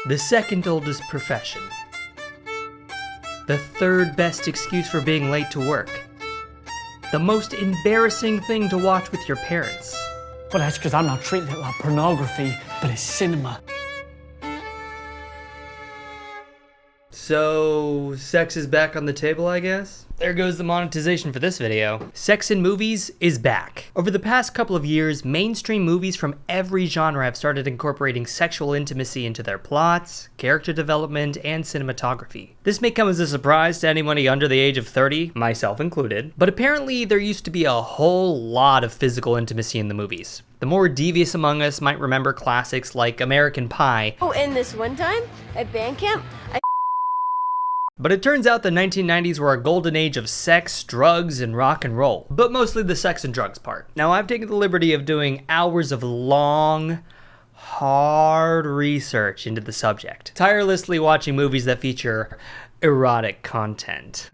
The second oldest profession. The third best excuse for being late to work. The most embarrassing thing to watch with your parents. Well, that's because I'm not treating it like pornography, but it's cinema. So, sex is back on the table, I guess? There goes the monetization for this video. Sex in movies is back. Over the past couple of years, mainstream movies from every genre have started incorporating sexual intimacy into their plots, character development, and cinematography. This may come as a surprise to anybody under the age of 30, myself included, but apparently there used to be a whole lot of physical intimacy in the movies. The more devious among us might remember classics like American Pie. Oh, and this one time at band camp, But it turns out the 1990s were a golden age of sex, drugs, and rock and roll. But mostly the sex and drugs part. Now I've taken the liberty of doing hours of long, hard research into the subject. Tirelessly watching movies that feature erotic content.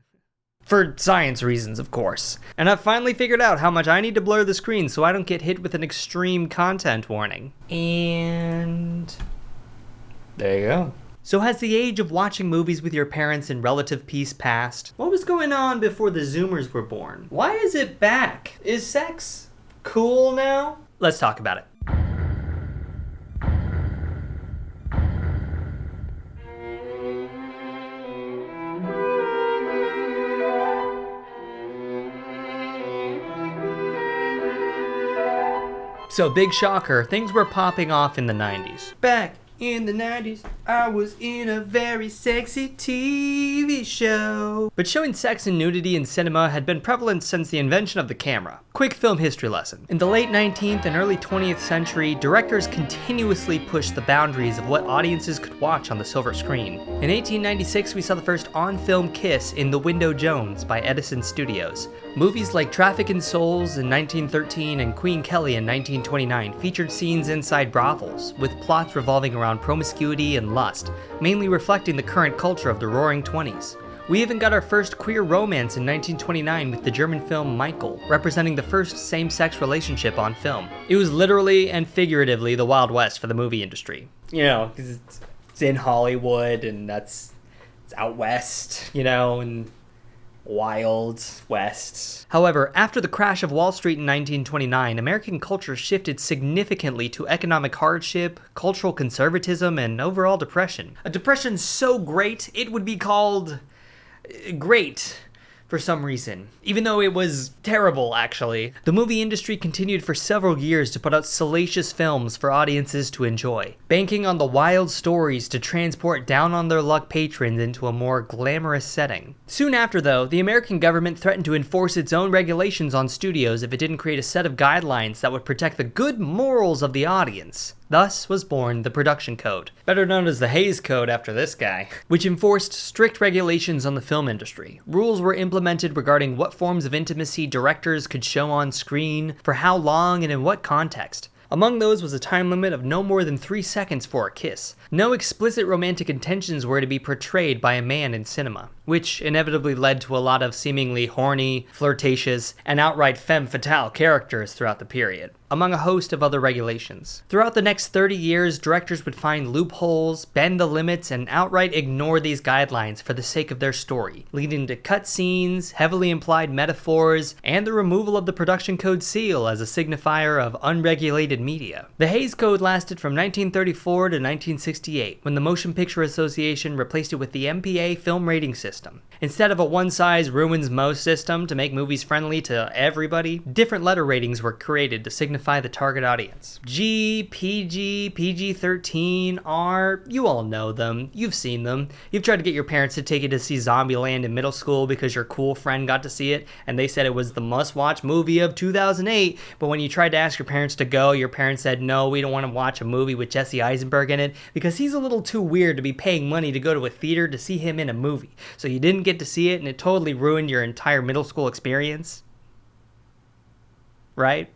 For science reasons, of course. And I've finally figured out how much I need to blur the screen so I don't get hit with an extreme content warning. And there you go. So has the age of watching movies with your parents in relative peace passed? What was going on before the Zoomers were born? Why is it back? Is sex cool now? Let's talk about it. So big shocker, things were popping off in the 90s. Back in the 90s, I was in a very sexy TV show. But showing sex and nudity in cinema had been prevalent since the invention of the camera. Quick film history lesson. In the late 19th and early 20th century, directors continuously pushed the boundaries of what audiences could watch on the silver screen. In 1896, we saw the first on-film kiss in The Window Jones by Edison Studios. Movies like Traffic in Souls in 1913 and Queen Kelly in 1929 featured scenes inside brothels, with plots revolving around promiscuity and lust, mainly reflecting the current culture of the Roaring Twenties. We even got our first queer romance in 1929 with the German film Michael, representing the first same-sex relationship on film. It was literally and figuratively the Wild West for the movie industry. You know, because it's in Hollywood and it's out west, you know, and Wild West. However, after the crash of Wall Street in 1929, American culture shifted significantly to economic hardship, cultural conservatism, and overall depression. A depression so great, it would be called great for some reason, even though it was terrible, actually. The movie industry continued for several years to put out salacious films for audiences to enjoy, banking on the wild stories to transport down-on-their-luck patrons into a more glamorous setting. Soon after, though, the American government threatened to enforce its own regulations on studios if it didn't create a set of guidelines that would protect the good morals of the audience. Thus was born the Production Code, better known as the Hays Code after this guy, which enforced strict regulations on the film industry. Rules were implemented regarding what forms of intimacy directors could show on screen, for how long, and in what context. Among those was a time limit of no more than 3 seconds for a kiss. No explicit romantic intentions were to be portrayed by a man in cinema, which inevitably led to a lot of seemingly horny, flirtatious, and outright femme fatale characters throughout the period, among a host of other regulations. Throughout the next 30 years, directors would find loopholes, bend the limits, and outright ignore these guidelines for the sake of their story, leading to cut scenes, heavily implied metaphors, and the removal of the Production Code seal as a signifier of unregulated media. The Hays Code lasted from 1934 to 1968, when the Motion Picture Association replaced it with the MPA film rating system. Instead of a one-size-ruins-most system to make movies friendly to everybody, different letter ratings were created to signify the target audience. G, PG, PG-13, R, you all know them. You've seen them. You've tried to get your parents to take you to see Zombieland in middle school because your cool friend got to see it, and they said it was the must-watch movie of 2008, but when you tried to ask your parents to go, your parents said, no, we don't want to watch a movie with Jesse Eisenberg in it because he's a little too weird to be paying money to go to a theater to see him in a movie. So you didn't get to see it, and it totally ruined your entire middle school experience. Right?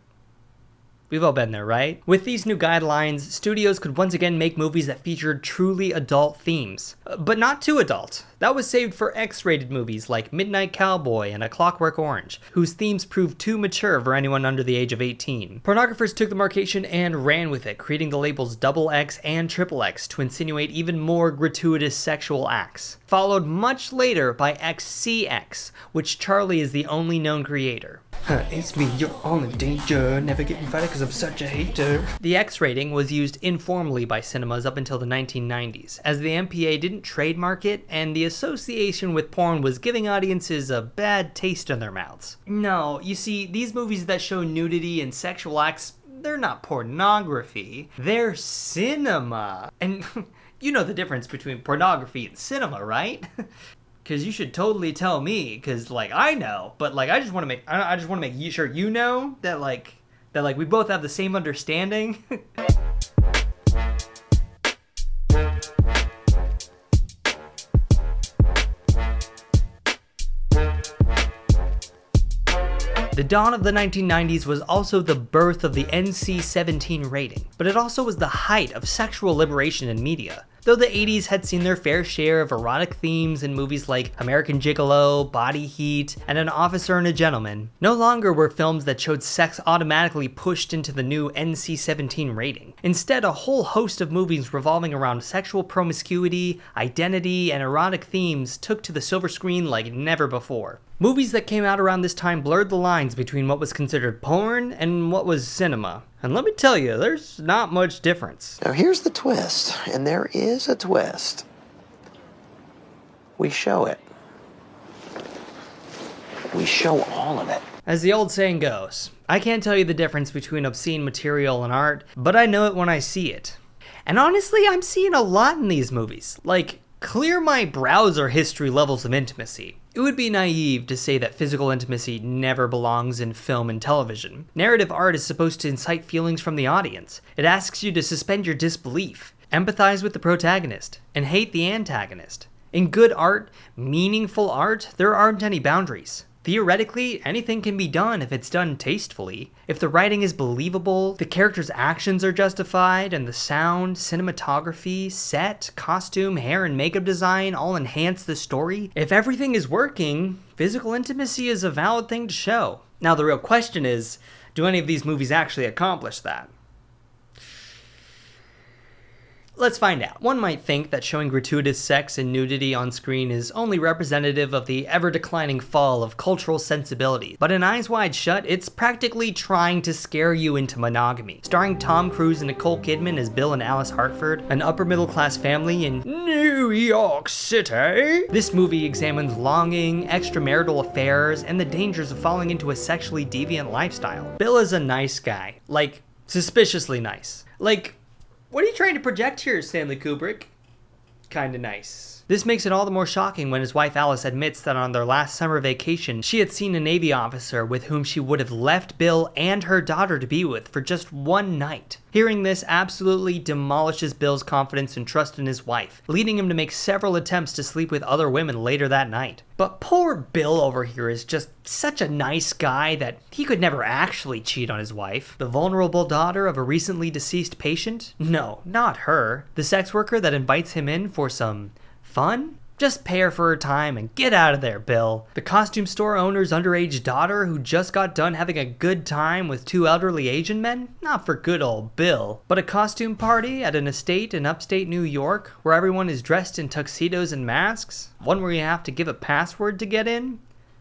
We've all been there, right? With these new guidelines, studios could once again make movies that featured truly adult themes. But not too adult. That was saved for X-rated movies like Midnight Cowboy and A Clockwork Orange, whose themes proved too mature for anyone under the age of 18. Pornographers took the marcation and ran with it, creating the labels XX and XXX to insinuate even more gratuitous sexual acts. Followed much later by XCX, which Charlie is the only known creator. It's me, you're all in danger. Never get invited because I'm such a hater. The X rating was used informally by cinemas up until the 1990s, as the MPA didn't trademark it and the association with porn was giving audiences a bad taste in their mouths. No, you see, these movies that show nudity and sexual acts, they're not pornography, they're cinema. And you know the difference between pornography and cinema, right? Because you should totally tell me, because, like, I know, but, like, I just want to make sure you know that, like, we both have the same understanding. The dawn of the 1990s was also the birth of the NC-17 rating, but it also was the height of sexual liberation in media. Though the 80s had seen their fair share of erotic themes in movies like American Gigolo, Body Heat, and An Officer and a Gentleman, no longer were films that showed sex automatically pushed into the new NC-17 rating. Instead, a whole host of movies revolving around sexual promiscuity, identity, and erotic themes took to the silver screen like never before. Movies that came out around this time blurred the lines between what was considered porn and what was cinema. And let me tell you, there's not much difference. Now here's the twist, and there is a twist. We show it. We show all of it. As the old saying goes, I can't tell you the difference between obscene material and art, but I know it when I see it. And honestly, I'm seeing a lot in these movies. Like, clear my browser history levels of intimacy. It would be naive to say that physical intimacy never belongs in film and television. Narrative art is supposed to incite feelings from the audience. It asks you to suspend your disbelief, empathize with the protagonist, and hate the antagonist. In good art, meaningful art, there aren't any boundaries. Theoretically, anything can be done if it's done tastefully. If the writing is believable, the characters' actions are justified, and the sound, cinematography, set, costume, hair, and makeup design all enhance the story. If everything is working, physical intimacy is a valid thing to show. Now the real question is, do any of these movies actually accomplish that? Let's find out. One might think that showing gratuitous sex and nudity on screen is only representative of the ever-declining fall of cultural sensibility, but in Eyes Wide Shut, it's practically trying to scare you into monogamy. Starring Tom Cruise and Nicole Kidman as Bill and Alice Hartford, an upper-middle-class family in New York City. This movie examines longing, extramarital affairs, and the dangers of falling into a sexually deviant lifestyle. Bill is a nice guy. Like, suspiciously nice. Like, what are you trying to project here, Stanley Kubrick? Kinda nice. This makes it all the more shocking when his wife Alice admits that on their last summer vacation, she had seen a Navy officer with whom she would have left Bill and her daughter to be with for just one night. Hearing this absolutely demolishes Bill's confidence and trust in his wife, leading him to make several attempts to sleep with other women later that night. But poor Bill over here is just such a nice guy that he could never actually cheat on his wife. The vulnerable daughter of a recently deceased patient? No, not her. The sex worker that invites him in for some fun? Just pay her for her time and get out of there, Bill. The costume store owner's underage daughter who just got done having a good time with two elderly Asian men? Not for good old Bill. But a costume party at an estate in upstate New York where everyone is dressed in tuxedos and masks? One where you have to give a password to get in?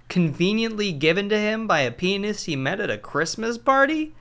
Conveniently given to him by a pianist he met at a Christmas party?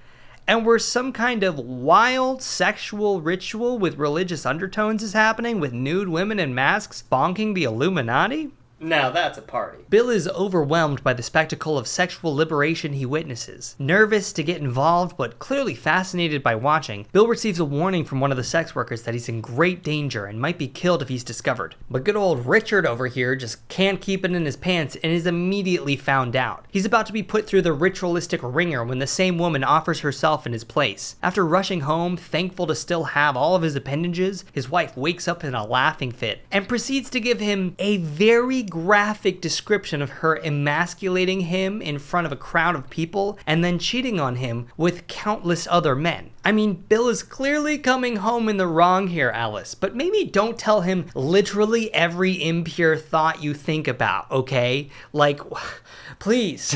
And where some kind of wild sexual ritual with religious undertones is happening with nude women in masks bonking the Illuminati? Now that's a party. Bill is overwhelmed by the spectacle of sexual liberation he witnesses. Nervous to get involved, but clearly fascinated by watching, Bill receives a warning from one of the sex workers that he's in great danger and might be killed if he's discovered. But good old Richard over here just can't keep it in his pants and is immediately found out. He's about to be put through the ritualistic ringer when the same woman offers herself in his place. After rushing home, thankful to still have all of his appendages, his wife wakes up in a laughing fit and proceeds to give him a very graphic description of her emasculating him in front of a crowd of people and then cheating on him with countless other men. I mean, Bill is clearly coming home in the wrong here, Alice, but maybe don't tell him literally every impure thought you think about, okay? Like, please.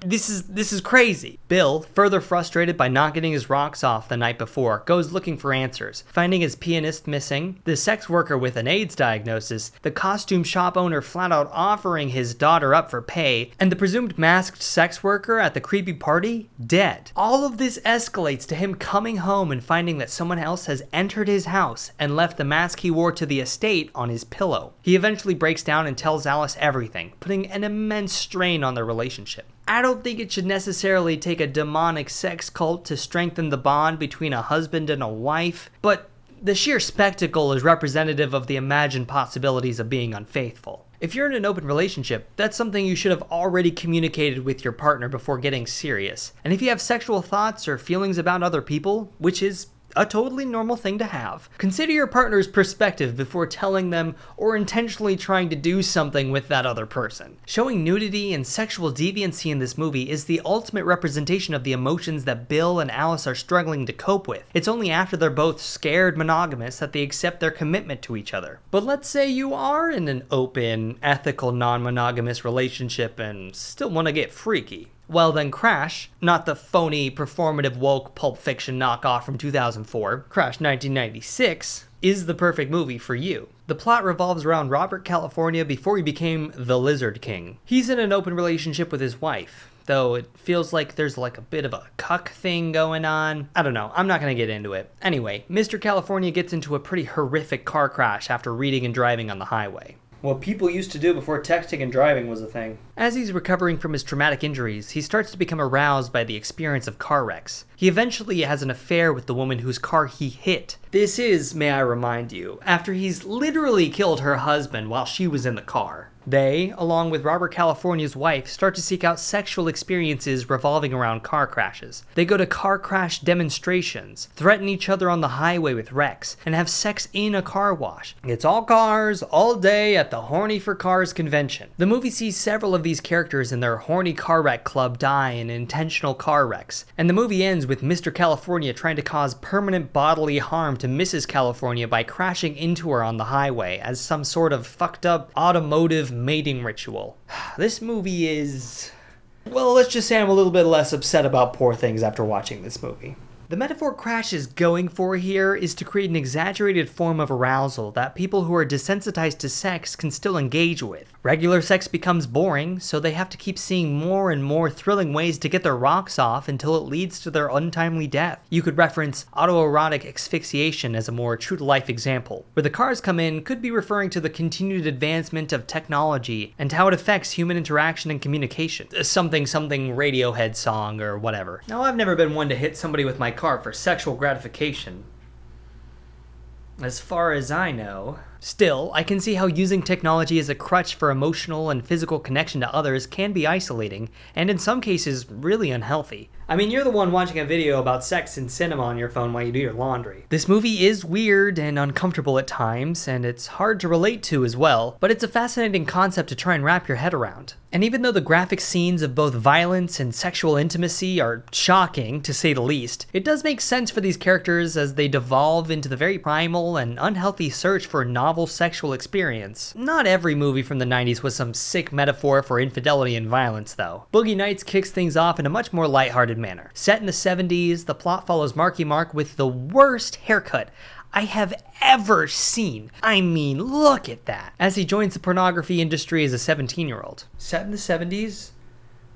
This is crazy. Bill, further frustrated by not getting his rocks off the night before, goes looking for answers, finding his pianist missing, the sex worker with an AIDS diagnosis, the costume shop owner flat out offering his daughter up for pay, and the presumed masked sex worker at the creepy party dead. All of this escalates to him coming home and finding that someone else has entered his house and left the mask he wore to the estate on his pillow. He eventually breaks down and tells Alice everything, putting an immense strain on their relationship. I don't think it should necessarily take a demonic sex cult to strengthen the bond between a husband and a wife, but the sheer spectacle is representative of the imagined possibilities of being unfaithful. If you're in an open relationship, that's something you should have already communicated with your partner before getting serious. And if you have sexual thoughts or feelings about other people, which is a totally normal thing to have, consider your partner's perspective before telling them or intentionally trying to do something with that other person. Showing nudity and sexual deviancy in this movie is the ultimate representation of the emotions that Bill and Alice are struggling to cope with. It's only after they're both scared monogamous that they accept their commitment to each other. But let's say you are in an open, ethical, non-monogamous relationship and still want to get freaky. Well then Crash, not the phony, performative woke Pulp Fiction knockoff from 2004, Crash 1996, is the perfect movie for you. The plot revolves around Robert California before he became the Lizard King. He's in an open relationship with his wife, though it feels like there's like a bit of a cuck thing going on. I don't know, I'm not gonna get into it. Anyway, Mr. California gets into a pretty horrific car crash after reading and driving on the highway. What people used to do before texting and driving was a thing. As he's recovering from his traumatic injuries, he starts to become aroused by the experience of car wrecks. He eventually has an affair with the woman whose car he hit. This is, may I remind you, after he's literally killed her husband while she was in the car. They, along with Robert California's wife, start to seek out sexual experiences revolving around car crashes. They go to car crash demonstrations, threaten each other on the highway with wrecks, and have sex in a car wash. It's all cars, all day at the Horny for Cars convention. The movie sees several of these characters in their horny car wreck club die in intentional car wrecks, and the movie ends with Mr. California trying to cause permanent bodily harm to Mrs. California by crashing into her on the highway as some sort of fucked up automotive mating ritual. This movie is... well, let's just say I'm a little bit less upset about poor things after watching this movie. The metaphor Crash is going for here is to create an exaggerated form of arousal that people who are desensitized to sex can still engage with. Regular sex becomes boring, so they have to keep seeing more and more thrilling ways to get their rocks off until it leads to their untimely death. You could reference autoerotic asphyxiation as a more true-to-life example. Where the cars come in could be referring to the continued advancement of technology and how it affects human interaction and communication. Something Radiohead song or whatever. Now, I've never been one to hit somebody with my car for sexual gratification, as far as I know. Still, I can see how using technology as a crutch for emotional and physical connection to others can be isolating, and in some cases, really unhealthy. I mean, you're the one watching a video about sex in cinema on your phone while you do your laundry. This movie is weird and uncomfortable at times, and it's hard to relate to as well, but it's a fascinating concept to try and wrap your head around. And even though the graphic scenes of both violence and sexual intimacy are shocking, to say the least, it does make sense for these characters as they devolve into the very primal and unhealthy search for a novel sexual experience. Not every movie from the 90s was some sick metaphor for infidelity and violence, though. Boogie Nights kicks things off in a much more lighthearted manner. Set in the 70s, the plot follows Marky Mark with the worst haircut I have ever seen. I mean, look at that. As he joins the pornography industry as a 17-year-old. Set in the 70s?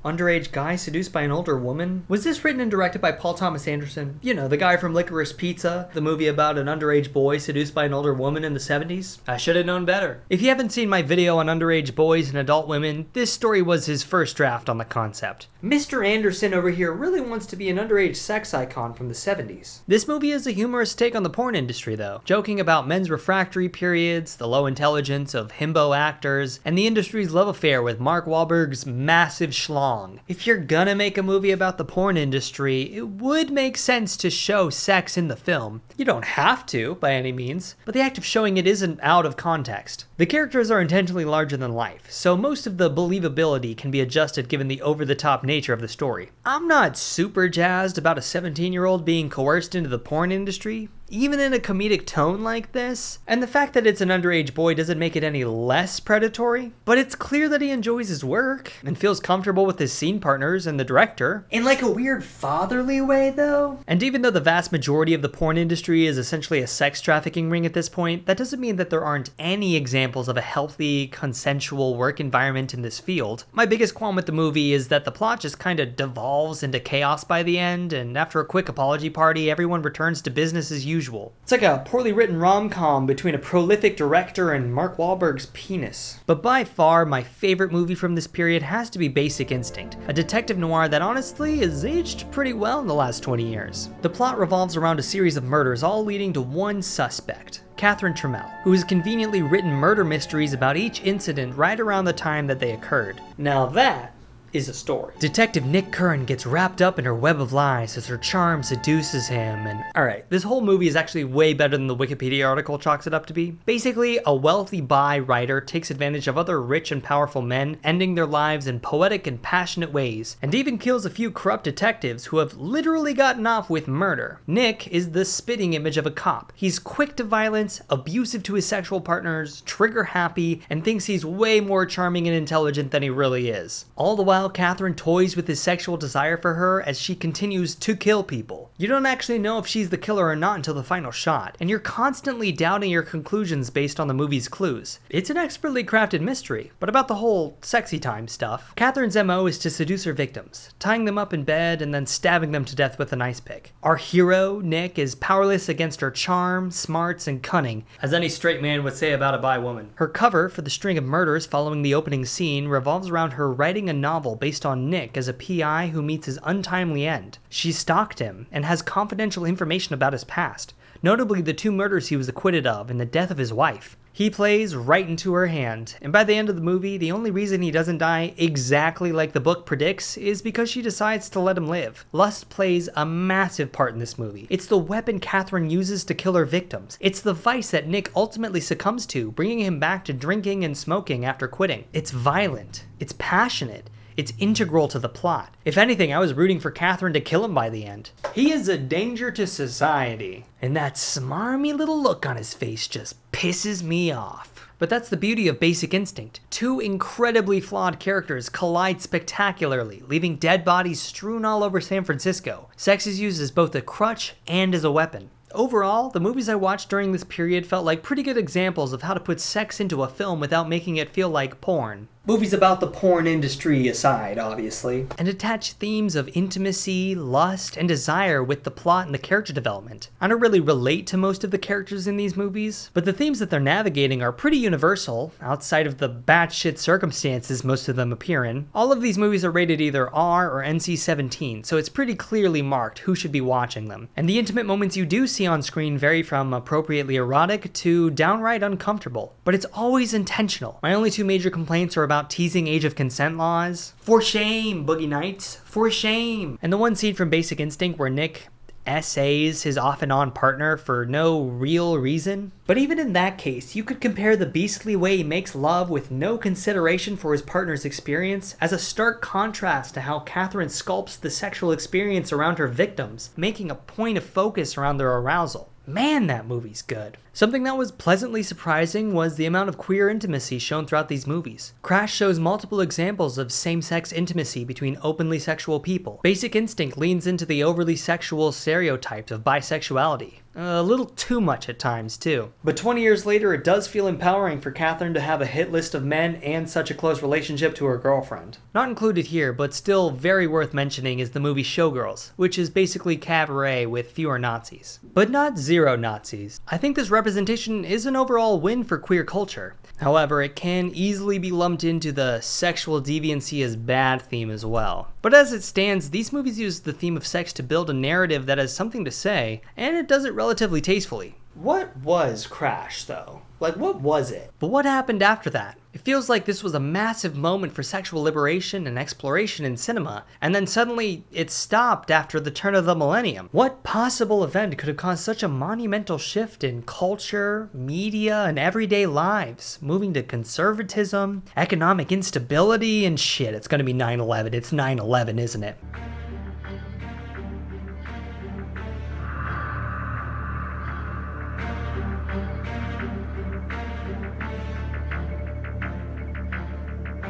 Underage guy seduced by an older woman? Was this written and directed by Paul Thomas Anderson? You know, the guy from Licorice Pizza, the movie about an underage boy seduced by an older woman in the 70s? I should have known better. If you haven't seen my video on underage boys and adult women, this story was his first draft on the concept. Mr. Anderson over here really wants to be an underage sex icon from the 70s. This movie is a humorous take on the porn industry though, joking about men's refractory periods, the low intelligence of himbo actors, and the industry's love affair with Mark Wahlberg's massive schlong. If you're gonna make a movie about the porn industry, it would make sense to show sex in the film. You don't have to, by any means, but the act of showing it isn't out of context. The characters are intentionally larger than life, so most of the believability can be adjusted given the over-the-top nature of the story. I'm not super jazzed about a 17-year-old being coerced into the porn industry, even in a comedic tone like this, and the fact that it's an underage boy doesn't make it any less predatory, but it's clear that he enjoys his work and feels comfortable with his scene partners and the director, in like a weird fatherly way though. And even though the vast majority of the porn industry is essentially a sex trafficking ring at this point, that doesn't mean that there aren't any examples of a healthy, consensual work environment in this field. My biggest qualm with the movie is that the plot just kind of devolves into chaos by the end, and after a quick apology party, everyone returns to business as usual. It's like a poorly written rom-com between a prolific director and Mark Wahlberg's penis. But by far, my favorite movie from this period has to be Basic Instinct, a detective noir that honestly has aged pretty well in the last 20 years. The plot revolves around a series of murders all leading to one suspect, Catherine Trammell, who has conveniently written murder mysteries about each incident right around the time that they occurred. Now that is a story. Detective Nick Curran gets wrapped up in her web of lies as her charm seduces him, and alright, this whole movie is actually way better than the Wikipedia article chalks it up to be. Basically, a wealthy bi writer takes advantage of other rich and powerful men, ending their lives in poetic and passionate ways, and even kills a few corrupt detectives who have literally gotten off with murder. Nick is the spitting image of a cop. He's quick to violence, abusive to his sexual partners, trigger happy, and thinks he's way more charming and intelligent than he really is. All the while, Catherine toys with his sexual desire for her as she continues to kill people. You don't actually know if she's the killer or not until the final shot, and you're constantly doubting your conclusions based on the movie's clues. It's an expertly crafted mystery, but about the whole sexy time stuff. Catherine's MO is to seduce her victims, tying them up in bed and then stabbing them to death with an ice pick. Our hero, Nick, is powerless against her charm, smarts, and cunning, as any straight man would say about a bi woman. Her cover for the string of murders following the opening scene revolves around her writing a novel based on Nick as a PI who meets his untimely end. She stalked him and has confidential information about his past, notably the 2 murders he was acquitted of and the death of his wife. He plays right into her hand, and by the end of the movie, the only reason he doesn't die exactly like the book predicts is because she decides to let him live. Lust plays a massive part in this movie. It's the weapon Catherine uses to kill her victims. It's the vice that Nick ultimately succumbs to, bringing him back to drinking and smoking after quitting. It's violent. It's passionate. It's integral to the plot. If anything, I was rooting for Catherine to kill him by the end. He is a danger to society, and that smarmy little look on his face just pisses me off. But that's the beauty of Basic Instinct. 2 incredibly flawed characters collide spectacularly, leaving dead bodies strewn all over San Francisco. Sex is used as both a crutch and as a weapon. Overall, the movies I watched during this period felt like pretty good examples of how to put sex into a film without making it feel like porn. Movies about the porn industry aside, obviously. And attach themes of intimacy, lust, and desire with the plot and the character development. I don't really relate to most of the characters in these movies, but the themes that they're navigating are pretty universal, outside of the batshit circumstances most of them appear in. All of these movies are rated either R or NC-17, so it's pretty clearly marked who should be watching them. And the intimate moments you do see on screen vary from appropriately erotic to downright uncomfortable, but it's always intentional. My only 2 major complaints are about teasing age of consent laws. For shame, Boogie Nights, for shame. And the one scene from Basic Instinct where Nick essays his off and on partner for no real reason. But even in that case, you could compare the beastly way he makes love with no consideration for his partner's experience as a stark contrast to how Catherine sculpts the sexual experience around her victims, making a point of focus around their arousal. Man, that movie's good. Something that was pleasantly surprising was the amount of queer intimacy shown throughout these movies. Crash shows multiple examples of same-sex intimacy between openly sexual people. Basic Instinct leans into the overly sexual stereotypes of bisexuality. A little too much at times, too. But 20 years later, it does feel empowering for Catherine to have a hit list of men and such a close relationship to her girlfriend. Not included here, but still very worth mentioning is the movie Showgirls, which is basically cabaret with fewer Nazis. But not zero Nazis. I think this representation is an overall win for queer culture. However, it can easily be lumped into the sexual deviancy as bad theme as well. But as it stands, these movies use the theme of sex to build a narrative that has something to say, and it does it relatively tastefully. What was Crash, though? Like, what was it? But what happened after that? It feels like this was a massive moment for sexual liberation and exploration in cinema, and then suddenly it stopped after the turn of the millennium. What possible event could have caused such a monumental shift in culture, media, and everyday lives? Moving to conservatism, economic instability, and shit, it's gonna be 9/11. It's 9/11, isn't it?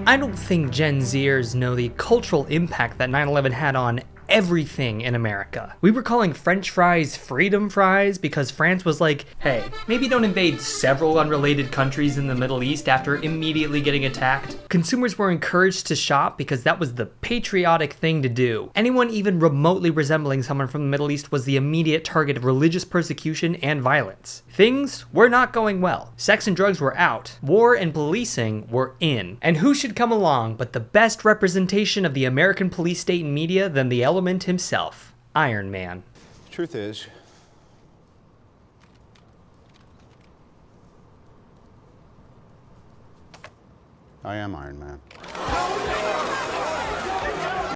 I don't think Gen Zers know the cultural impact that 9/11 had on everything in America. We were calling French fries freedom fries because France was like, hey, maybe don't invade several unrelated countries in the Middle East after immediately getting attacked. Consumers were encouraged to shop because that was the patriotic thing to do. Anyone even remotely resembling someone from the Middle East was the immediate target of religious persecution and violence. Things were not going well. Sex and drugs were out. War and policing were in. And who should come along but the best representation of the American police state and media than the element himself, Iron Man. Truth is, I am Iron Man.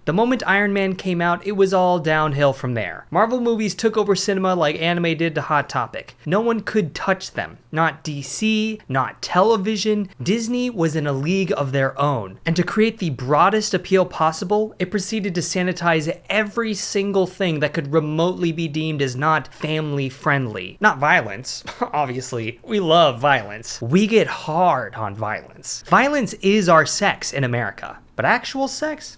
The moment Iron Man came out, it was all downhill from there. Marvel movies took over cinema like anime did to Hot Topic. No one could touch them. Not DC, not television. Disney was in a league of their own. And to create the broadest appeal possible, it proceeded to sanitize every single thing that could remotely be deemed as not family friendly. Not violence, obviously. We love violence. We get hard on violence. Violence is our sex in America. But actual sex?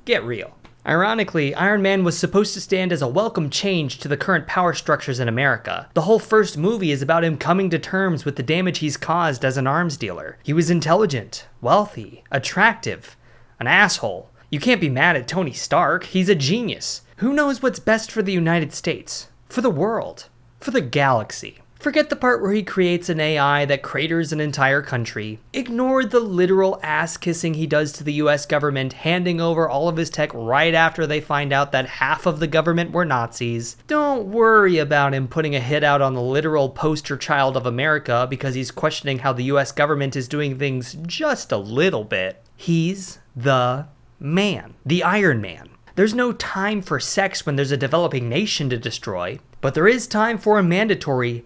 Get real. Ironically, Iron Man was supposed to stand as a welcome change to the current power structures in America. The whole first movie is about him coming to terms with the damage he's caused as an arms dealer. He was intelligent, wealthy, attractive, an asshole. You can't be mad at Tony Stark. He's a genius. Who knows what's best for the United States? For the world? For the galaxy? Forget the part where he creates an AI that craters an entire country. Ignore the literal ass-kissing he does to the US government, handing over all of his tech right after they find out that half of the government were Nazis. Don't worry about him putting a hit out on the literal poster child of America because he's questioning how the US government is doing things just a little bit. He's the man. The Iron Man. There's no time for sex when there's a developing nation to destroy, but there is time for a mandatory,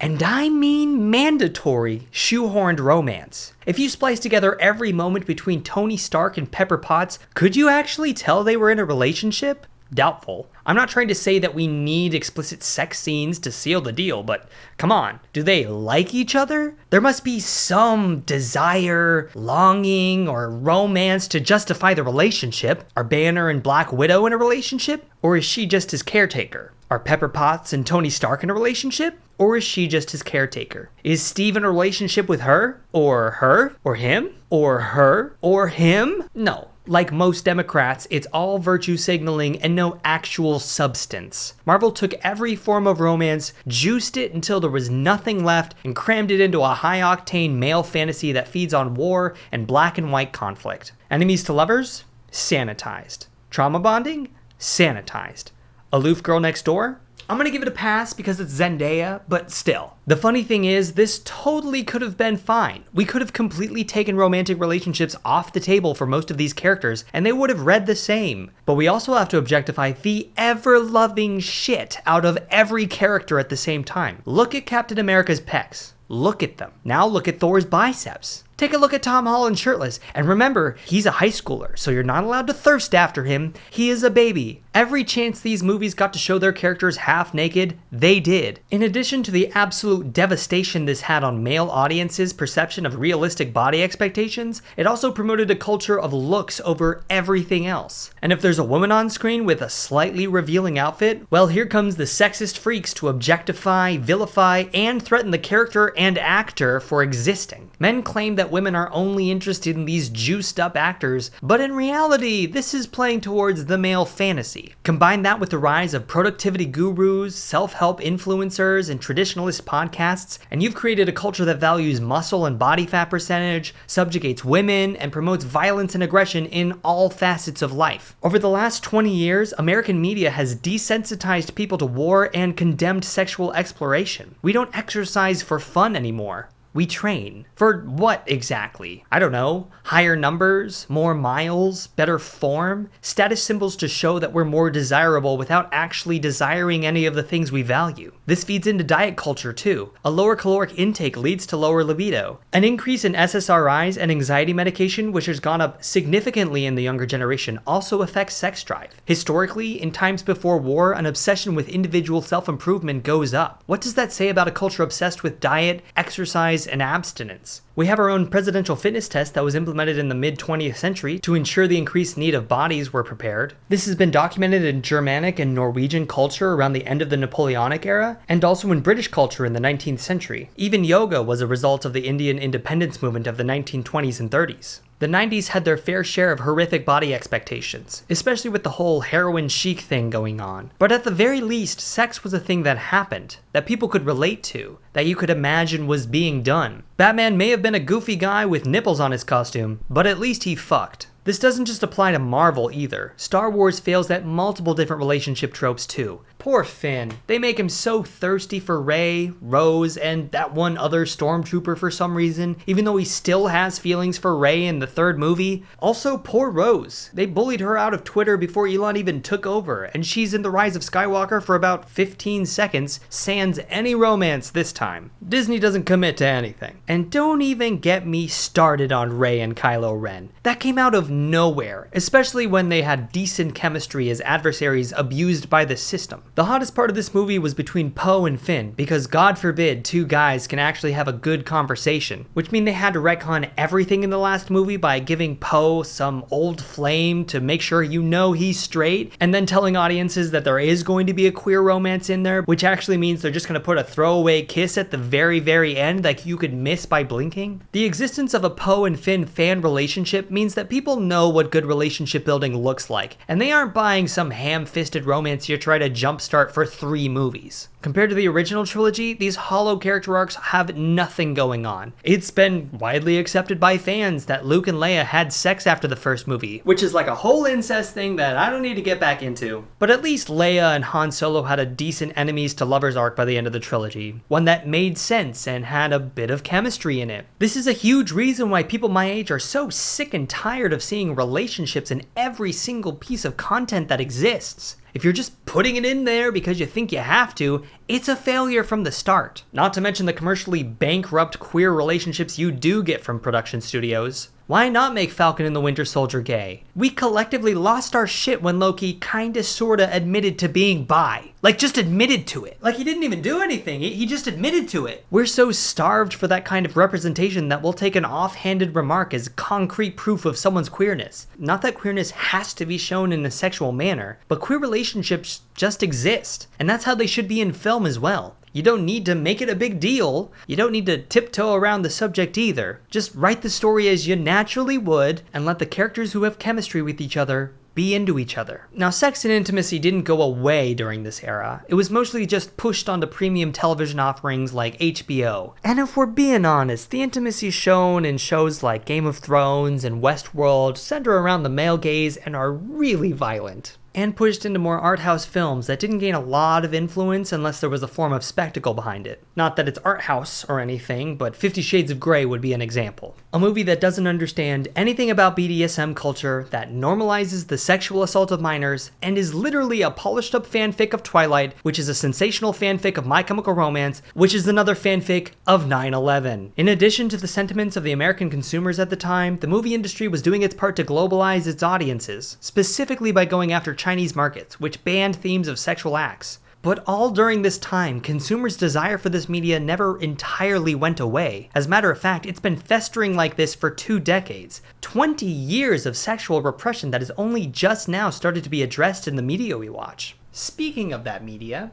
and I mean mandatory, shoehorned romance. If you splice together every moment between Tony Stark and Pepper Potts, could you actually tell they were in a relationship? Doubtful. I'm not trying to say that we need explicit sex scenes to seal the deal, but come on, do they like each other? There must be some desire, longing, or romance to justify the relationship. Are Banner and Black Widow in a relationship? Or is she just his caretaker? Are Pepper Potts and Tony Stark in a relationship? Or is she just his caretaker? Is Steve in a relationship with her? Or her? Or him? Or her? Or him? No. Like most Democrats, it's all virtue signaling and no actual substance. Marvel took every form of romance, juiced it until there was nothing left, and crammed it into a high-octane male fantasy that feeds on war and black and white conflict. Enemies to lovers? Sanitized. Trauma bonding? Sanitized. Aloof girl next door? I'm gonna give it a pass because it's Zendaya, but still. The funny thing is, this totally could have been fine. We could have completely taken romantic relationships off the table for most of these characters, and they would have read the same. But we also have to objectify the ever-loving shit out of every character at the same time. Look at Captain America's pecs. Look at them. Now look at Thor's biceps. Take a look at Tom Holland shirtless, and remember, he's a high schooler, so you're not allowed to thirst after him. He is a baby. Every chance these movies got to show their characters half naked, they did. In addition to the absolute devastation this had on male audiences' perception of realistic body expectations, it also promoted a culture of looks over everything else. And if there's a woman on screen with a slightly revealing outfit, well, here comes the sexist freaks to objectify, vilify, and threaten the character and actor for existing. Men claim that that women are only interested in these juiced up actors, but in reality, this is playing towards the male fantasy. Combine that with the rise of productivity gurus, self-help influencers, and traditionalist podcasts, and you've created a culture that values muscle and body fat percentage, subjugates women, and promotes violence and aggression in all facets of life. Over the last 20 years, American media has desensitized people to war and condemned sexual exploration. We don't exercise for fun anymore. We train. For what exactly? I don't know. Higher numbers, more miles, better form, status symbols to show that we're more desirable without actually desiring any of the things we value. This feeds into diet culture too. A lower caloric intake leads to lower libido. An increase in SSRIs and anxiety medication, which has gone up significantly in the younger generation, also affects sex drive. Historically, in times before war, an obsession with individual self-improvement goes up. What does that say about a culture obsessed with diet, exercise, and abstinence? We have our own presidential fitness test that was implemented in the mid-20th century to ensure the increased need of bodies were prepared. This has been documented in Germanic and Norwegian culture around the end of the Napoleonic era, and also in British culture in the 19th century. Even yoga was a result of the Indian independence movement of the 1920s and 30s. The 90s had their fair share of horrific body expectations, especially with the whole heroin chic thing going on. But at the very least, sex was a thing that happened, that people could relate to, that you could imagine was being done. Batman may have been a goofy guy with nipples on his costume, but at least he fucked. This doesn't just apply to Marvel either. Star Wars fails at multiple different relationship tropes too. Poor Finn. They make him so thirsty for Rey, Rose, and that one other stormtrooper for some reason, even though he still has feelings for Rey in the third movie. Also, poor Rose. They bullied her out of Twitter before Elon even took over, and she's in The Rise of Skywalker for about 15 seconds, sans any romance this time. Disney doesn't commit to anything. And don't even get me started on Rey and Kylo Ren. That came out of nowhere, especially when they had decent chemistry as adversaries abused by the system. The hottest part of this movie was between Poe and Finn, because God forbid two guys can actually have a good conversation, which means they had to retcon everything in the last movie by giving Poe some old flame to make sure you know he's straight, and then telling audiences that there is going to be a queer romance in there, which actually means they're just going to put a throwaway kiss at the very end like you could miss by blinking. The existence of a Poe and Finn fan relationship means that people know what good relationship building looks like, and they aren't buying some ham-fisted romance you try to jumpstart for 3 movies. Compared to the original trilogy, these hollow character arcs have nothing going on. It's been widely accepted by fans that Luke and Leia had sex after the first movie, which is like a whole incest thing that I don't need to get back into. But at least Leia and Han Solo had a decent enemies to lovers arc by the end of the trilogy, one that made sense and had a bit of chemistry in it. This is a huge reason why people my age are so sick and tired of seeing relationships in every single piece of content that exists. If you're just putting it in there because you think you have to, it's a failure from the start. Not to mention the commercially bankrupt queer relationships you do get from production studios. Why not make Falcon and the Winter Soldier gay? We collectively lost our shit when Loki kinda sorta admitted to being bi. Like, just admitted to it. Like, he didn't even do anything, he just admitted to it. We're so starved for that kind of representation that we'll take an offhanded remark as concrete proof of someone's queerness. Not that queerness has to be shown in a sexual manner, but queer relationships just exist. And that's how they should be in film as well. You don't need to make it a big deal. You don't need to tiptoe around the subject either. Just write the story as you naturally would and let the characters who have chemistry with each other be into each other. Now, sex and intimacy didn't go away during this era. It was mostly just pushed onto premium television offerings like HBO. And if we're being honest, the intimacy shown in shows like Game of Thrones and Westworld center around the male gaze and are really violent. And pushed into more art house films that didn't gain a lot of influence unless there was a form of spectacle behind it. Not that it's art house or anything, but 50 Shades of Grey would be an example. A movie that doesn't understand anything about BDSM culture, that normalizes the sexual assault of minors, and is literally a polished up fanfic of Twilight, which is a sensational fanfic of My Chemical Romance, which is another fanfic of 9/11. In addition to the sentiments of the American consumers at the time, the movie industry was doing its part to globalize its audiences, specifically by going after Chinese markets, which banned themes of sexual acts. But all during this time, consumers' desire for this media never entirely went away. As a matter of fact, it's been festering like this for 2 decades. 20 years of sexual repression that has only just now started to be addressed in the media we watch. Speaking of that media,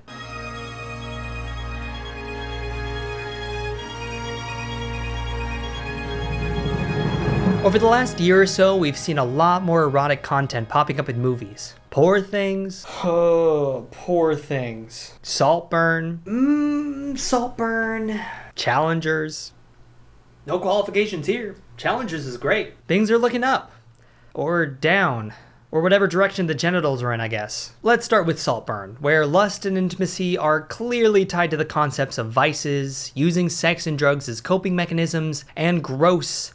Over the last year or so, we've seen a lot more erotic content popping up in movies. Poor Things. Oh, Poor Things. Saltburn. Saltburn. Challengers. No qualifications here. Challengers is great. Things are looking up. Or down. Or whatever direction the genitals are in, I guess. Let's start with Saltburn, where lust and intimacy are clearly tied to the concepts of vices, using sex and drugs as coping mechanisms, and gross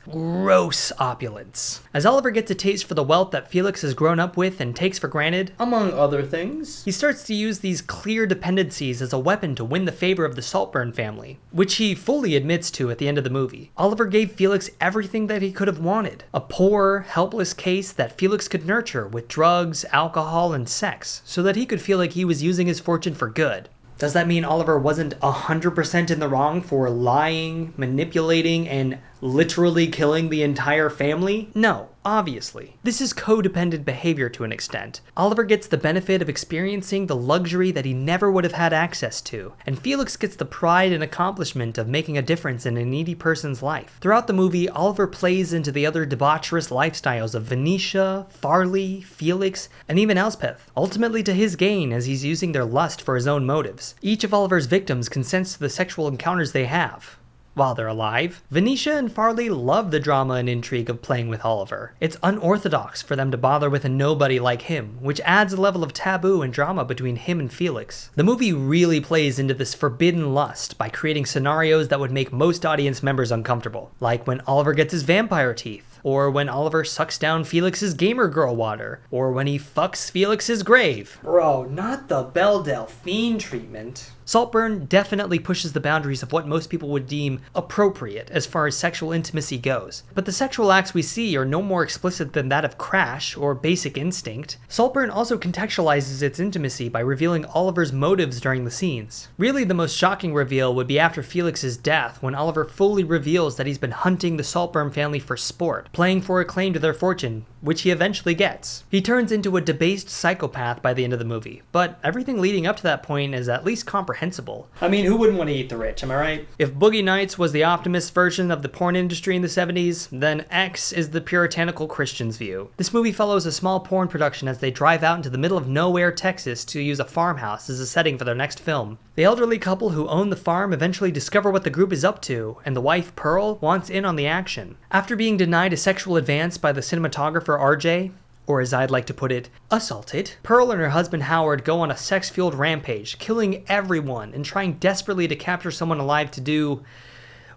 opulence. As Oliver gets a taste for the wealth that Felix has grown up with and takes for granted, Among other things. he starts to use these clear dependencies as a weapon to win the favor of the Saltburn family, which he fully admits to at the end of the movie. Oliver gave Felix everything that he could have wanted. A poor, helpless case that Felix could nurture with drugs, alcohol, and sex, so that he could feel like he was using his fortune for good. Does that mean Oliver wasn't 100% in the wrong for lying, manipulating, and literally killing the entire family? No, obviously. This is codependent behavior to an extent. Oliver gets the benefit of experiencing the luxury that he never would have had access to, and Felix gets the pride and accomplishment of making a difference in a needy person's life. Throughout the movie, Oliver plays into the other debaucherous lifestyles of Venetia, Farley, Felix, and even Elspeth, ultimately to his gain as he's using their lust for his own motives. Each of Oliver's victims consents to the sexual encounters they have while they're alive. Venetia and Farley love the drama and intrigue of playing with Oliver. It's unorthodox for them to bother with a nobody like him, which adds a level of taboo and drama between him and Felix. The movie really plays into this forbidden lust by creating scenarios that would make most audience members uncomfortable, like when Oliver gets his vampire teeth, or when Oliver sucks down Felix's gamer girl water, or when he fucks Felix's grave. Bro, not the Belle Delphine treatment. Saltburn definitely pushes the boundaries of what most people would deem appropriate as far as sexual intimacy goes, but the sexual acts we see are no more explicit than that of Crash or Basic Instinct. Saltburn also contextualizes its intimacy by revealing Oliver's motives during the scenes. Really, the most shocking reveal would be after Felix's death, when Oliver fully reveals that he's been hunting the Saltburn family for sport, playing for a claim to their fortune, which he eventually gets. He turns into a debased psychopath by the end of the movie, but everything leading up to that point is at least comprehensible. I mean, who wouldn't want to eat the rich, am I right? If Boogie Nights was the optimist version of the porn industry in the 70s, then X is the puritanical Christian's view. This movie follows a small porn production as they drive out into the middle of nowhere, Texas to use a farmhouse as a setting for their next film. The elderly couple who own the farm eventually discover what the group is up to, and the wife, Pearl, wants in on the action. After being denied a sexual advance by the cinematographer RJ, or as I'd like to put it, assaulted, Pearl and her husband Howard go on a sex-fueled rampage, killing everyone and trying desperately to capture someone alive to do,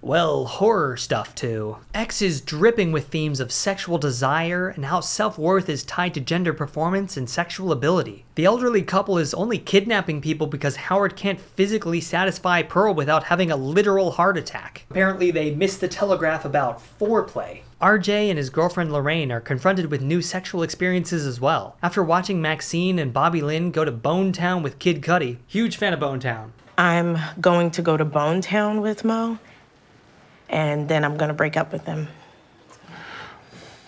well, horror stuff too. X is dripping with themes of sexual desire and how self-worth is tied to gender performance and sexual ability. The elderly couple is only kidnapping people because Howard can't physically satisfy Pearl without having a literal heart attack. Apparently they missed the telegraph about foreplay. RJ and his girlfriend Lorraine are confronted with new sexual experiences as well. After watching Maxine and Bobby Lynn go to Bone Town with Kid Cudi. Huge fan of Bone Town. I'm going to go to Bone Town with Mo, and then I'm gonna break up with him.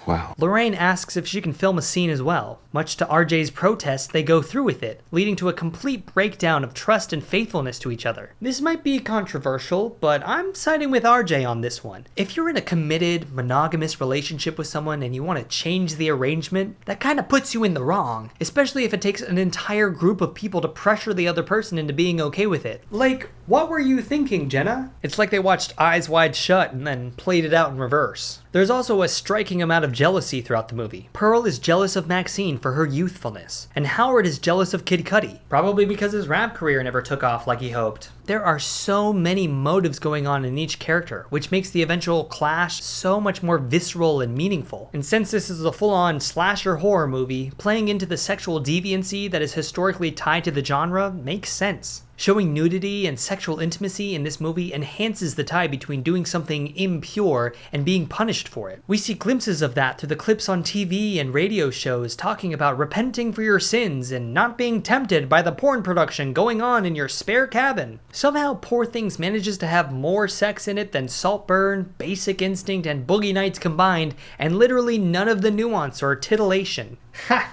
Wow. Lorraine asks if she can film a scene as well. Much to RJ's protest, they go through with it, leading to a complete breakdown of trust and faithfulness to each other. This might be controversial, but I'm siding with RJ on this one. If you're in a committed, monogamous relationship with someone and you want to change the arrangement, that kind of puts you in the wrong, especially if it takes an entire group of people to pressure the other person into being okay with it. Like, what were you thinking, Jenna? It's like they watched Eyes Wide Shut and then played it out in reverse. There's also a striking amount of jealousy throughout the movie. Pearl is jealous of Maxine for her youthfulness, and Howard is jealous of Kid Cudi, Probably because his rap career never took off like he hoped. There are so many motives going on in each character, which makes the eventual clash so much more visceral and meaningful. And since this is a full-on slasher horror movie, playing into the sexual deviancy that is historically tied to the genre makes sense. Showing nudity and sexual intimacy in this movie enhances the tie between doing something impure and being punished for it. We see glimpses of that through the clips on TV and radio shows talking about repenting for your sins and not being tempted by the porn production going on in your spare cabin. Somehow Poor Things manages to have more sex in it than Saltburn, Basic Instinct, and Boogie Nights combined, and literally none of the nuance or titillation. Ha!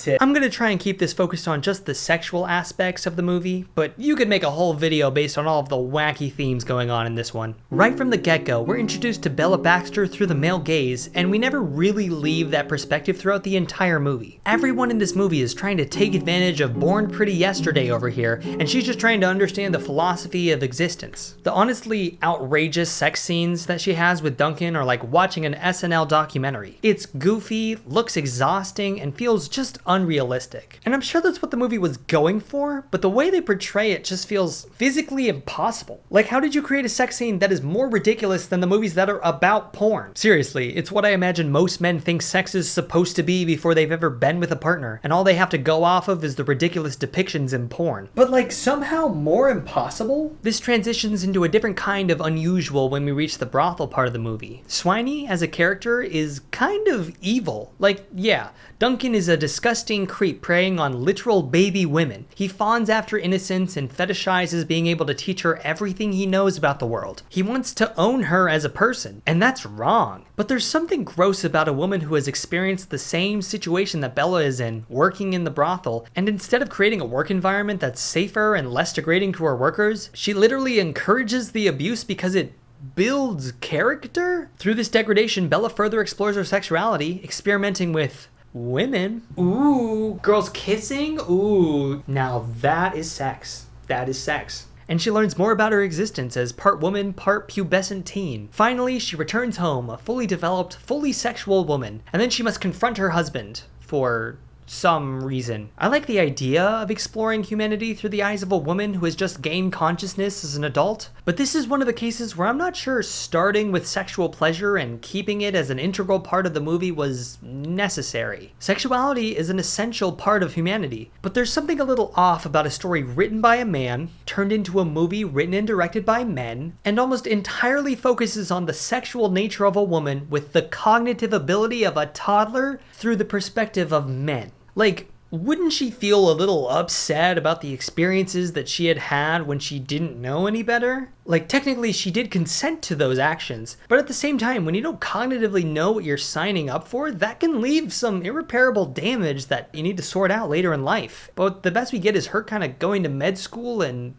I'm gonna try and keep this focused on just the sexual aspects of the movie, but you could make a whole video based on all of the wacky themes going on in this one. Right from the get-go, we're introduced to Bella Baxter through the male gaze, and we never really leave that perspective throughout the entire movie. Everyone in this movie is trying to take advantage of Born Pretty Yesterday over here, and she's just trying to understand the philosophy of existence. The honestly outrageous sex scenes that she has with Duncan are like watching an SNL documentary. It's goofy, looks exhausting, and feels just unrealistic. And I'm sure that's what the movie was going for, but the way they portray it just feels physically impossible. Like, how did you create a sex scene that is more ridiculous than the movies that are about porn? Seriously, it's what I imagine most men think sex is supposed to be before they've ever been with a partner, and all they have to go off of is the ridiculous depictions in porn. But like, somehow more impossible? This transitions into a different kind of unusual when we reach the brothel part of the movie. Swiney, as a character, is kind of evil. Like, yeah, Duncan is a disgusting creep preying on literal baby women. He fawns after innocence and fetishizes being able to teach her everything he knows about the world. He wants to own her as a person, and that's wrong. But there's something gross about a woman who has experienced the same situation that Bella is in, working in the brothel, and instead of creating a work environment that's safer and less degrading to her workers, she literally encourages the abuse because it builds character? Through this degradation, Bella further explores her sexuality, experimenting with women. Ooh, girls kissing? Ooh, now that is sex. That is sex. And she learns more about her existence as part woman, part pubescent teen. Finally, she returns home, a fully developed, fully sexual woman, and then she must confront her husband for some reason. I like the idea of exploring humanity through the eyes of a woman who has just gained consciousness as an adult, but this is one of the cases where I'm not sure starting with sexual pleasure and keeping it as an integral part of the movie was necessary. Sexuality is an essential part of humanity, but there's something a little off about a story written by a man, turned into a movie written and directed by men, and almost entirely focuses on the sexual nature of a woman with the cognitive ability of a toddler through the perspective of men. Like, wouldn't she feel a little upset about the experiences that she had had when she didn't know any better? Like, technically she did consent to those actions, but at the same time, when you don't cognitively know what you're signing up for, that can leave some irreparable damage that you need to sort out later in life. But the best we get is her kind of going to med school and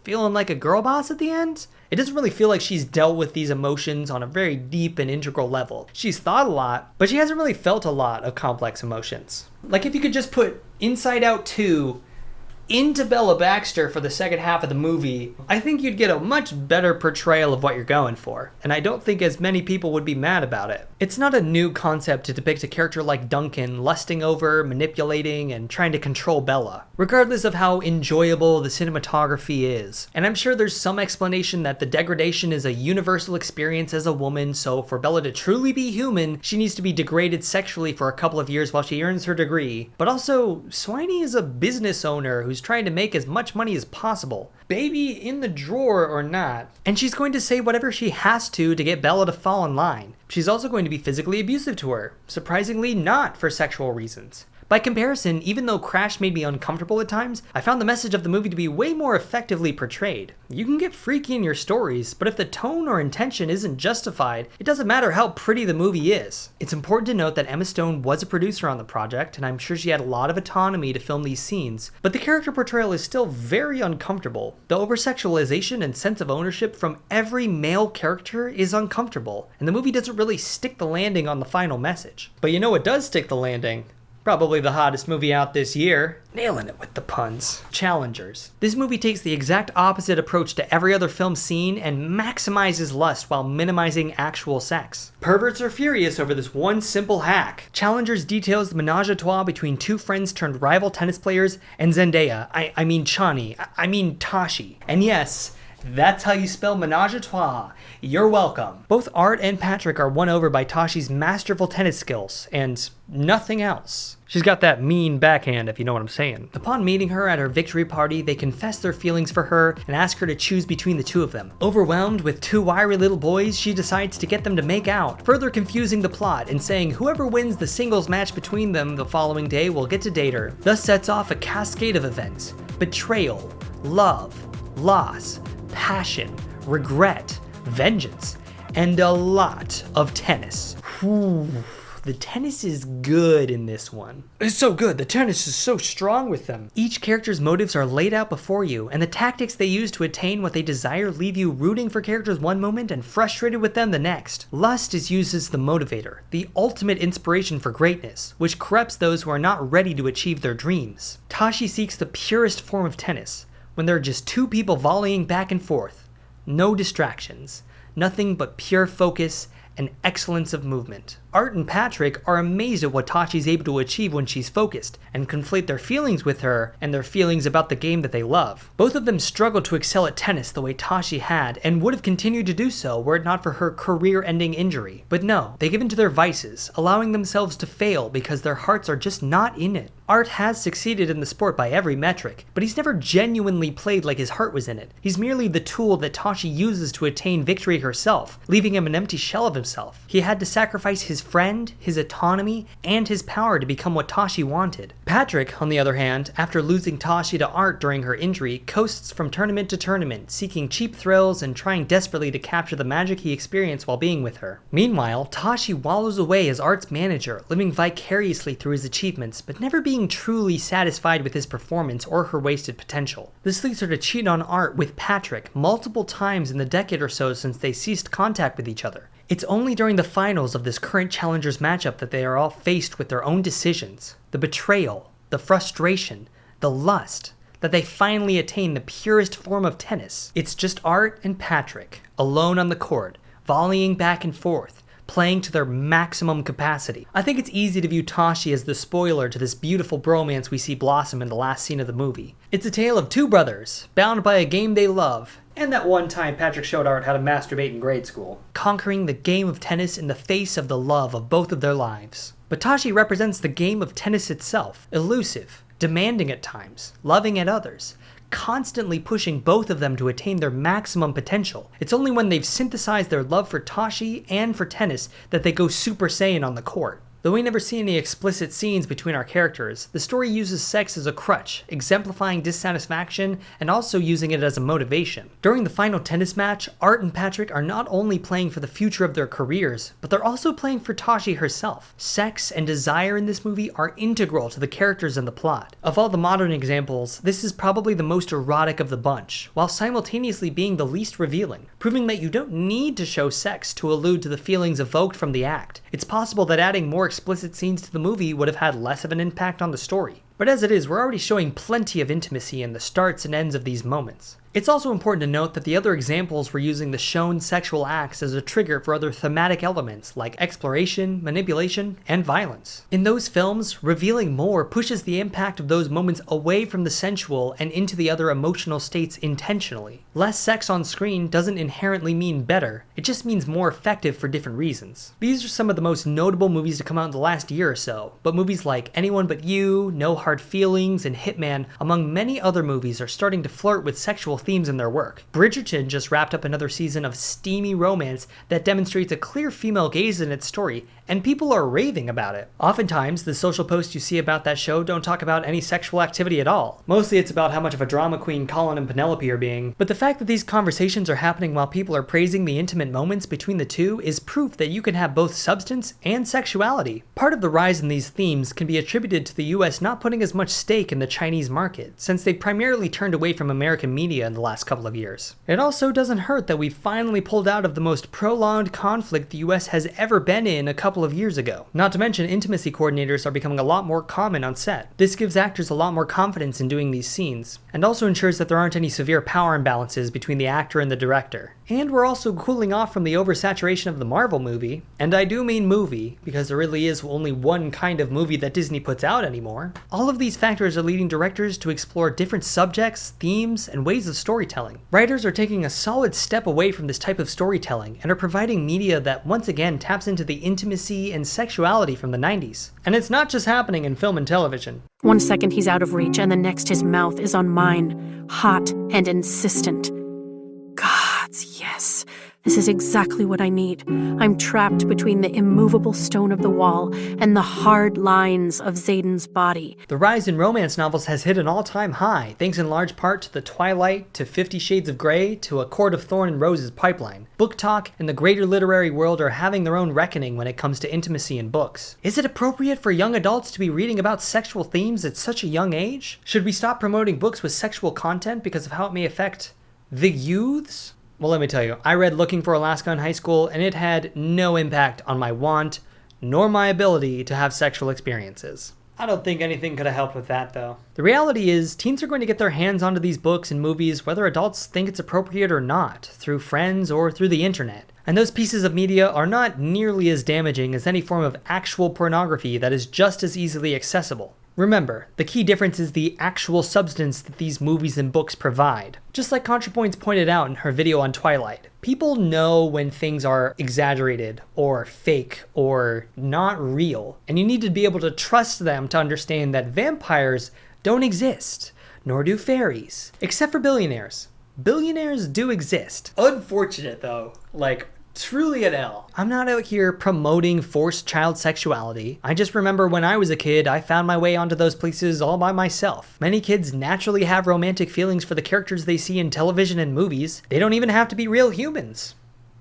feeling like a girl boss at the end. It doesn't really feel like she's dealt with these emotions on a very deep and integral level. She's thought a lot, but she hasn't really felt a lot of complex emotions. Like, if you could just put Inside Out 2 into Bella Baxter for the second half of the movie, I think you'd get a much better portrayal of what you're going for, and I don't think as many people would be mad about it. It's not a new concept to depict a character like Duncan lusting over, manipulating, and trying to control Bella, regardless of how enjoyable the cinematography is. And I'm sure there's some explanation that the degradation is a universal experience as a woman, so for Bella to truly be human, she needs to be degraded sexually for a couple of years while she earns her degree. But also, Swiney is a business owner who's trying to make as much money as possible, baby in the drawer or not, and she's going to say whatever she has to get Bella to fall in line. She's also going to be physically abusive to her, surprisingly not for sexual reasons. By comparison, even though Crash made me uncomfortable at times, I found the message of the movie to be way more effectively portrayed. You can get freaky in your stories, but if the tone or intention isn't justified, it doesn't matter how pretty the movie is. It's important to note that Emma Stone was a producer on the project, and I'm sure she had a lot of autonomy to film these scenes, but the character portrayal is still very uncomfortable. The over-sexualization and sense of ownership from every male character is uncomfortable, and the movie doesn't really stick the landing on the final message. But you know what does stick the landing? Probably the hottest movie out this year. Nailing it with the puns. Challengers. This movie takes the exact opposite approach to every other film seen and maximizes lust while minimizing actual sex. Perverts are furious over this one simple hack. Challengers details the menage a trois between two friends turned rival tennis players and Zendaya. I mean Chani. I mean Tashi. And yes, that's how you spell menage a trois. You're welcome. Both Art and Patrick are won over by Tashi's masterful tennis skills, and nothing else. She's got that mean backhand, if you know what I'm saying. Upon meeting her at her victory party, they confess their feelings for her and ask her to choose between the two of them. Overwhelmed with two wiry little boys, she decides to get them to make out, further confusing the plot and saying whoever wins the singles match between them the following day will get to date her. Thus sets off a cascade of events: betrayal, love, loss, passion, regret, vengeance, and a lot of tennis. Whew. The tennis is good in this one. It's so good. The tennis is so strong with them. Each character's motives are laid out before you, and the tactics they use to attain what they desire leave you rooting for characters one moment and frustrated with them the next. Lust is used as the motivator, the ultimate inspiration for greatness, which corrupts those who are not ready to achieve their dreams. Tashi seeks the purest form of tennis, when there are just two people volleying back and forth. No distractions, nothing but pure focus and excellence of movement. Art and Patrick are amazed at what Tashi's able to achieve when she's focused, and conflate their feelings with her and their feelings about the game that they love. Both of them struggle to excel at tennis the way Tashi had, and would have continued to do so were it not for her career-ending injury. But no, they give in to their vices, allowing themselves to fail because their hearts are just not in it. Art has succeeded in the sport by every metric, but he's never genuinely played like his heart was in it. He's merely the tool that Tashi uses to attain victory herself, leaving him an empty shell of himself. He had to sacrifice his friend, his autonomy, and his power to become what Tashi wanted. Patrick, on the other hand, after losing Tashi to Art during her injury, coasts from tournament to tournament, seeking cheap thrills and trying desperately to capture the magic he experienced while being with her. Meanwhile, Tashi wallows away as Art's manager, living vicariously through his achievements, but never being truly satisfied with his performance or her wasted potential. This leads her to cheat on Art with Patrick multiple times in the decade or so since they ceased contact with each other. It's only during the finals of this current Challengers matchup that they are all faced with their own decisions, the betrayal, the frustration, the lust, that they finally attain the purest form of tennis. It's just Art and Patrick, alone on the court, volleying back and forth, playing to their maximum capacity. I think it's easy to view Tashi as the spoiler to this beautiful bromance we see blossom in the last scene of the movie. It's a tale of two brothers, bound by a game they love, and that one time Patrick showed Art how to masturbate in grade school, conquering the game of tennis in the face of the love of both of their lives. But Tashi represents the game of tennis itself, elusive, demanding at times, loving at others, constantly pushing both of them to attain their maximum potential. It's only when they've synthesized their love for Tashi and for tennis that they go Super Saiyan on the court. Though we never see any explicit scenes between our characters, the story uses sex as a crutch, exemplifying dissatisfaction and also using it as a motivation. During the final tennis match, Art and Patrick are not only playing for the future of their careers, but they're also playing for Tashi herself. Sex and desire in this movie are integral to the characters and the plot. Of all the modern examples, this is probably the most erotic of the bunch, while simultaneously being the least revealing, proving that you don't need to show sex to allude to the feelings evoked from the act. It's possible that adding more explicit scenes to the movie would have had less of an impact on the story. But as it is, we're already showing plenty of intimacy in the starts and ends of these moments. It's also important to note that the other examples were using the shown sexual acts as a trigger for other thematic elements like exploration, manipulation, and violence. In those films, revealing more pushes the impact of those moments away from the sensual and into the other emotional states intentionally. Less sex on screen doesn't inherently mean better, it just means more effective for different reasons. These are some of the most notable movies to come out in the last year or so, but movies like Anyone But You, No Hard Feelings, and Hitman, among many other movies, are starting to flirt with sexual themes in their work. Bridgerton just wrapped up another season of steamy romance that demonstrates a clear female gaze in its story, and people are raving about it. Oftentimes, the social posts you see about that show don't talk about any sexual activity at all. Mostly it's about how much of a drama queen Colin and Penelope are being, but the fact that these conversations are happening while people are praising the intimate moments between the two is proof that you can have both substance and sexuality. Part of the rise in these themes can be attributed to the US not putting as much stake in the Chinese market, since they primarily turned away from American media in the last couple of years. It also doesn't hurt that we finally pulled out of the most prolonged conflict the US has ever been in a couple of years ago. Not to mention, intimacy coordinators are becoming a lot more common on set. This gives actors a lot more confidence in doing these scenes, and also ensures that there aren't any severe power imbalances between the actor and the director. And we're also cooling off from the oversaturation of the Marvel movie, and I do mean movie, because there really is only one kind of movie that Disney puts out anymore. All of these factors are leading directors to explore different subjects, themes, and ways of storytelling. Writers are taking a solid step away from this type of storytelling and are providing media that once again taps into the intimacy and sexuality from the 90s. And it's not just happening in film and television. 1 second he's out of reach, and the next his mouth is on mine, hot and insistent. Gods, yes. This is exactly what I need. I'm trapped between the immovable stone of the wall and the hard lines of Xaden's body. The rise in romance novels has hit an all-time high, thanks in large part to the Twilight, to 50 Shades of Grey, to A Court of Thorn and Roses pipeline. Book talk and the greater literary world are having their own reckoning when it comes to intimacy in books. Is it appropriate for young adults to be reading about sexual themes at such a young age? Should we stop promoting books with sexual content because of how it may affect the youths? Well, let me tell you, I read Looking for Alaska in high school, and it had no impact on my want, nor my ability to have sexual experiences. I don't think anything could have helped with that, though. The reality is, teens are going to get their hands onto these books and movies whether adults think it's appropriate or not, through friends or through the internet. And those pieces of media are not nearly as damaging as any form of actual pornography that is just as easily accessible. Remember, the key difference is the actual substance that these movies and books provide. Just like ContraPoints pointed out in her video on Twilight, people know when things are exaggerated or fake or not real, and you need to be able to trust them to understand that vampires don't exist, nor do fairies, except for billionaires. Billionaires do exist. Unfortunate though, truly an L. I'm not out here promoting forced child sexuality. I just remember when I was a kid, I found my way onto those places all by myself. Many kids naturally have romantic feelings for the characters they see in television and movies. They don't even have to be real humans.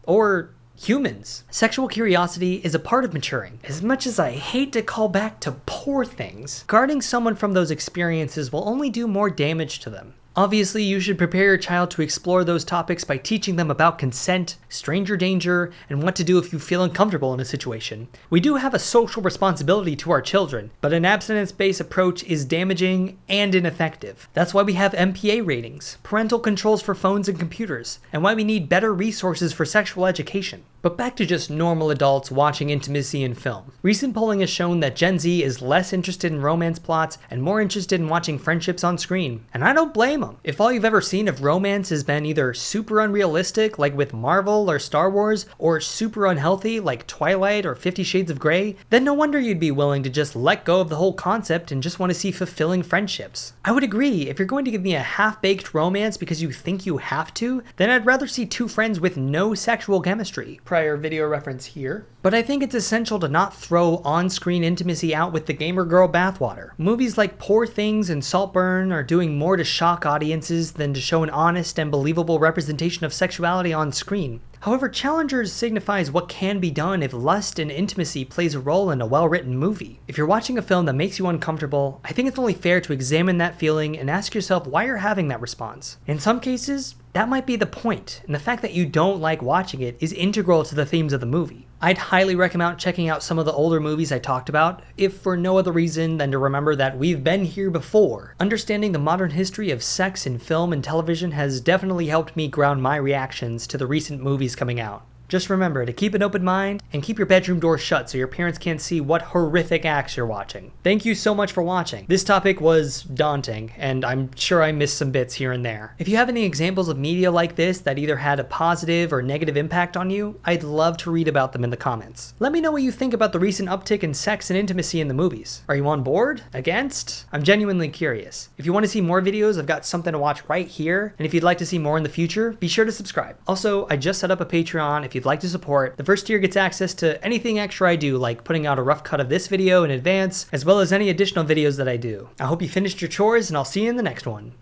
Or humans. Sexual curiosity is a part of maturing. As much as I hate to call back to poor things, guarding someone from those experiences will only do more damage to them. Obviously, you should prepare your child to explore those topics by teaching them about consent, stranger danger, and what to do if you feel uncomfortable in a situation. We do have a social responsibility to our children, but an abstinence-based approach is damaging and ineffective. That's why we have MPA ratings, parental controls for phones and computers, and why we need better resources for sexual education. But back to just normal adults watching intimacy in film. Recent polling has shown that Gen Z is less interested in romance plots and more interested in watching friendships on screen. And I don't blame them. If all you've ever seen of romance has been either super unrealistic, like with Marvel or Star Wars, or super unhealthy, like Twilight or 50 Shades of Grey, then no wonder you'd be willing to just let go of the whole concept and just want to see fulfilling friendships. I would agree, if you're going to give me a half-baked romance because you think you have to, then I'd rather see two friends with no sexual chemistry. Prior video reference here. But I think it's essential to not throw on-screen intimacy out with the gamer girl bathwater. Movies like Poor Things and Saltburn are doing more to shock audiences than to show an honest and believable representation of sexuality on screen. However, Challengers signifies what can be done if lust and intimacy plays a role in a well-written movie. If you're watching a film that makes you uncomfortable, I think it's only fair to examine that feeling and ask yourself why you're having that response. In some cases, that might be the point, and the fact that you don't like watching it is integral to the themes of the movie. I'd highly recommend checking out some of the older movies I talked about, if for no other reason than to remember that we've been here before. Understanding the modern history of sex in film and television has definitely helped me ground my reactions to the recent movies coming out. Just remember to keep an open mind and keep your bedroom door shut so your parents can't see what horrific acts you're watching. Thank you so much for watching. This topic was daunting, and I'm sure I missed some bits here and there. If you have any examples of media like this that either had a positive or negative impact on you, I'd love to read about them in the comments. Let me know what you think about the recent uptick in sex and intimacy in the movies. Are you on board? Against? I'm genuinely curious. If you want to see more videos, I've got something to watch right here, and if you'd like to see more in the future, be sure to subscribe. Also, I just set up a Patreon if you'd like to support. The first tier gets access to anything extra I do, like putting out a rough cut of this video in advance, as well as any additional videos that I do. I hope you finished your chores, and I'll see you in the next one.